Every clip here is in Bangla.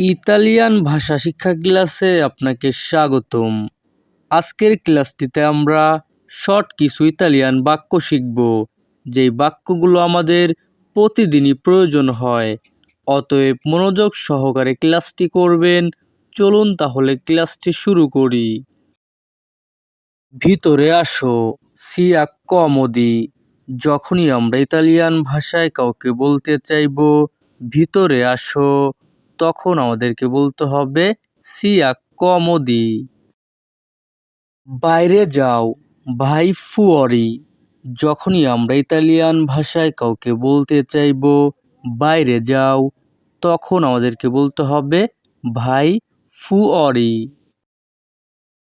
ইতালিয়ান ভাষা শিক্ষা ক্লাসে আপনাকে স্বাগতম। আজকের ক্লাসটিতে আমরা শর্ট কিছু ইতালিয়ান বাক্য শিখব, যেই বাক্যগুলো আমাদের প্রতিদিনই প্রয়োজন হয়। অতএব মনোযোগ সহকারে ক্লাসটি করবেন। চলুন তাহলে ক্লাসটি শুরু করি। ভিতরে আসো, সিয়া কমোদি। যখনই আমরা ইতালিয়ান ভাষায় কাউকে বলতে চাইব ভিতরে আসো, তখন আমাদেরকে বলতে হবে সিয়া কমোদি। বাইরে যাও, ভাই ফুয়ারি। যখনই আমরা ইতালিয়ান ভাষায় কাউকে বলতে চাইব বাইরে যাও, তখন আমাদেরকে বলতে হবে ভাই ফুয়ারি।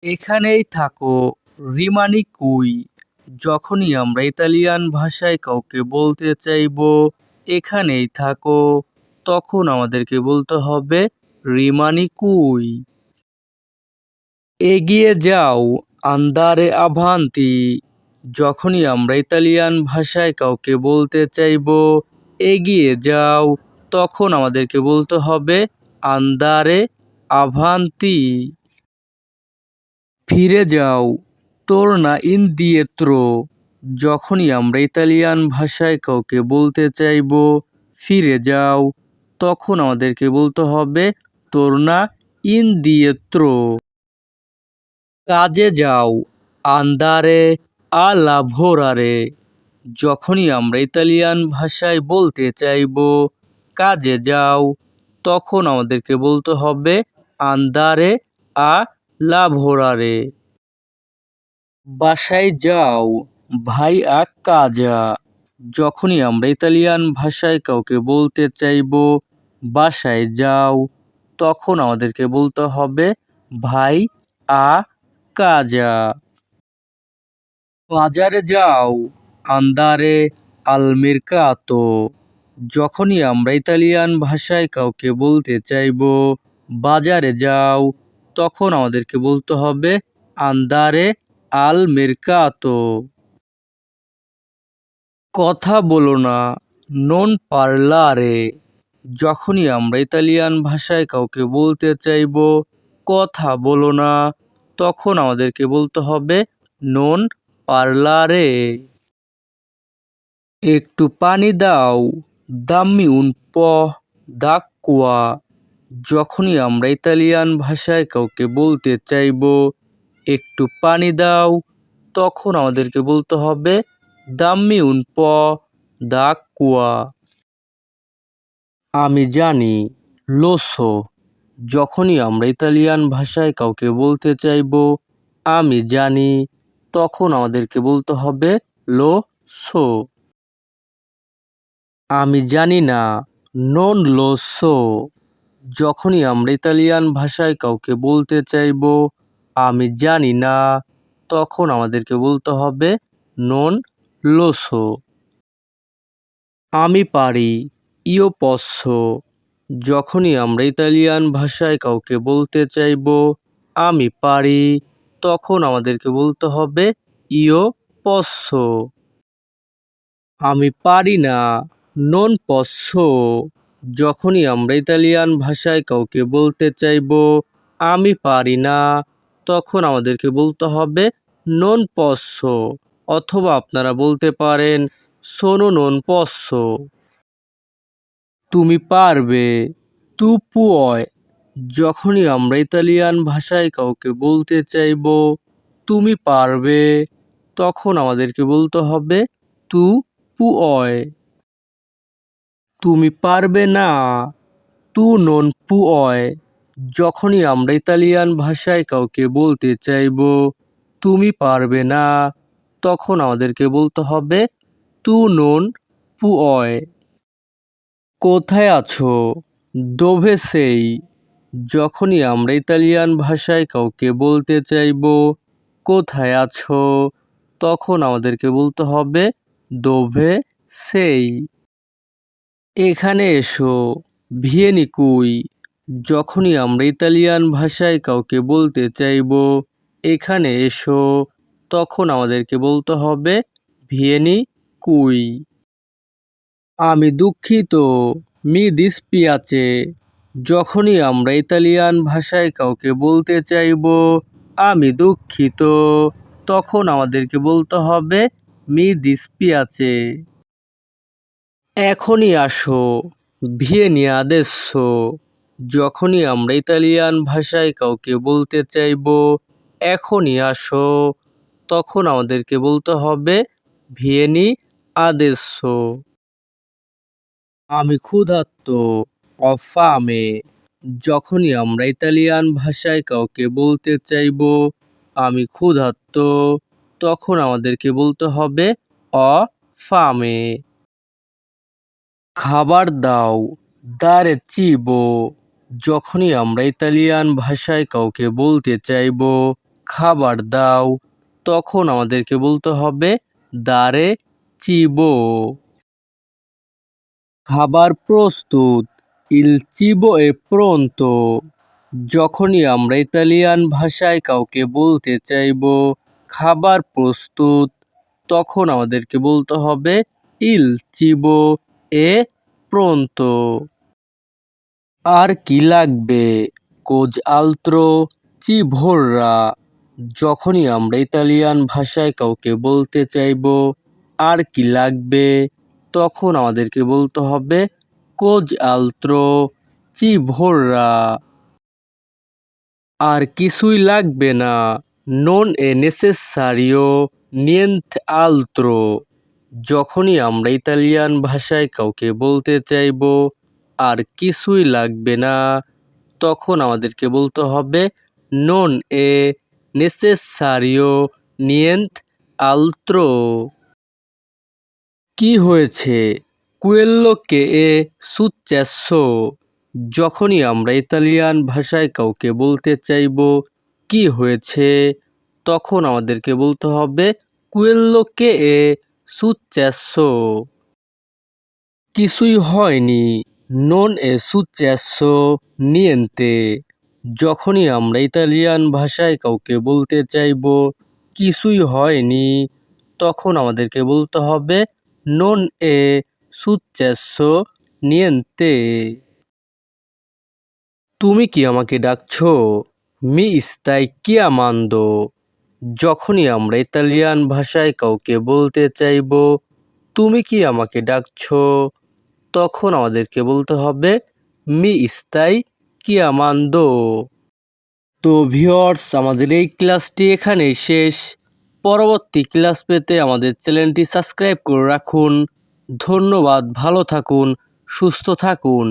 এখানেই থাকো, রিমানি কুই। যখনই আমরা ইতালিয়ান ভাষায় কাউকে বলতে চাইব এখানেই থাকো, তখন আমাদেরকে বলতে হবে রিমানি কুই। এগিয়ে যাও, আন্দারে আভান্তি। যখনই আমরা ইতালিয়ান ভাষায় কাউকে বলতে চাইব এগিয়ে যাও, তখন আমাদেরকে বলতে হবে আন্দারে আভান্তি। ফিরে যাও, তোরনা ইন্দিয়েত্রো। যখনই আমরা ইতালিয়ান ভাষায় কাউকে বলতে চাইব ফিরে যাও, তখন আমাদেরকে বলতে হবে তোরনা ইন্দিয়েত্রো। কাজে যাও, আন্দারে আ লাভোরারে। যখনই আমরা ইতালিয়ান ভাষায় বলতে চাইব কাজে যাও, তখন আমাদেরকে বলতে হবে আন্দারে আ লাভোরারে। বাসায় যাও, ভাই আ কাজা। যখনই আমরা ইতালিয়ান ভাষায় কাউকে বলতে চাইব বাসায় যাও, তখন আমাদেরকে বলতে হবে ভাই আ কাজা। বাজারে যাও, আন্দারে আল মেরকাতো। যখনই আমরা ইতালিয়ান ভাষায় কাউকে বলতে চাইব বাজারে যাও, তখন আমাদেরকে বলতে হবে আন্দারে আল মেরকাতো। কথা বলো না, নন পারলারে। যখনই আমরা ইতালিয়ান ভাষায় কাউকে বলতে চাইব কথা বলো না, তখন আমাদেরকে বলতে হবে নন পারলারে। একটু পানি দাও, দাম্মি উন প দাক্কুয়া। যখনই আমরা ইতালিয়ান ভাষায় কাউকে বলতে চাইব একটু পানি দাও, তখন আমাদেরকে বলতে হবে দাম্মি উন প দাক্কুয়া। আমি জানি, লোসো। যখনই আমরা ইতালিয়ান ভাষায় কাউকে বলতে চাইব আমি জানি, তখন আমাদেরকে বলতে হবে লো সো। আমি জানি না, নন লো সো। যখনই আমরা ইতালিয়ান ভাষায় কাউকে বলতে চাইব আমি জানি না, তখন আমাদেরকে বলতে হবে নন লো সো। আমি পারি, ইও পসো। যখনই আমরা ইতালিয়ান ভাষায় কাউকে বলতে চাইব আমি পারি, তখন আমাদেরকে বলতে হবে ইও পসো। আমি পারি না, নন পসো। যখনই আমরা ইতালিয়ান ভাষায় কাউকে বলতে চাইব আমি পারি না, তখন আমাদেরকে বলতে হবে নন পসো, অথবা আপনারা বলতে পারেন সোনো নন পসো। তুমি পারবে, তু পুয়। যখনই আমরা ইতালিয়ান ভাষায় কাউকে বলতে চাইব তুমি পারবে, তখন আমাদেরকে বলতে হবে তু পুয়। তুমি পারবে না, তু নন পুয়। যখনই আমরা ইতালিয়ান ভাষায় কাউকে বলতে চাইব তুমি পারবে না, তখন আমাদেরকে বলতে হবে তু নন পুয়। কোথায় আছো, দোভে সেই। যখনই আমরা ইতালিয়ান ভাষায় কাউকে বলতে চাইব কোথায় আছো, তখন আমাদেরকে বলতে হবে দোভে সেই। এখানে এসো, ভিয়েনি কুই। যখনই আমরা ইতালিয়ান ভাষায় কাউকে বলতে চাইব এখানে এসো, তখন আমাদেরকে বলতে হবে ভিয়েনি কুই। আমি দুঃখিত, মি দিসপিয়াচে। যখনই আমরা ইতালিয়ান ভাষায় কাউকে বলতে চাইবো আমি দুঃখিত, তখন আমাদেরকে বলতে হবে মি দিস্পিয়াচে। এখনই আসো, ভিয়েনি আদেsso। যখনই আমরা ইতালিয়ান ভাষায় কাউকে বলতে চাইবো এখনই আসো, তখন আমাদেরকে বলতে হবে ভিয়েনি আদেsso। আমি ক্ষুধার্ত, ho fame। যখনই আমরা ইতালিয়ান ভাষায় কাউকে বলতে চাইবো আমি ক্ষুধার্ত, তখন আমাদেরকে বলতে হবে ho fame। খাবার দাও, dare cibo। যখনই আমরা ইতালিয়ান ভাষায় কাউকে বলতে চাইবো খাবার দাও, তখন আমাদেরকে বলতে হবে dare cibo। খাবার প্রস্তুত, il cibo è pronto। যখনই আমরা ইতালিয়ান ভাষায় কাউকে বলতে চাইবো খাবার প্রস্তুত, তখন আমাদেরকে বলতে হবে il cibo è pronto। আর কি লাগবে, cos'altro ci vorrà। যখনই আমরা ইতালিয়ান ভাষায় কাউকে বলতে চাইবো আর কি লাগবে, তখন আমাদেরকে বলতে হবে cos'altro ci vorrà। আর কিছুই লাগবে না, non è necessario nient'altro। যখনই আমরা ইতালিয়ান ভাষায় কাউকে বলতে চাইবো আর কিছুই লাগবে না, তখন আমাদেরকে বলতে হবে non è necessario nient'altro। কি হয়েছে, quello che è successo। যখনই আমরা ইতালিয়ান ভাষায় কাউকে বলতে চাইবো কি হয়েছে, তখন আমাদেরকে বলতে হবে quello che è successo। কিছুই হয়নি, non è successo niente। যখনই আমরা ইতালিয়ান ভাষায় কাউকে বলতে চাইবো কিছুই হয়নি, তখন আমাদেরকে বলতে হবে non è successo niente। তুমি কি আমাকে ডাকছো, মি stai chiamando। যখনই আমরা ইতালিয়ান ভাষায় কাউকে বলতে চাইবো তুমি কি আমাকে ডাকছো, তখন আমাদেরকে বলতে হবে মি stai chiamando। তো ভিউয়ার্স, আমাদের এই ক্লাসটি এখানেই শেষ। পরবর্তী ক্লাস পেতে আমাদের চ্যানেলটি সাবস্ক্রাইব করে রাখুন। ধন্যবাদ, ভালো থাকুন, সুস্থ থাকুন।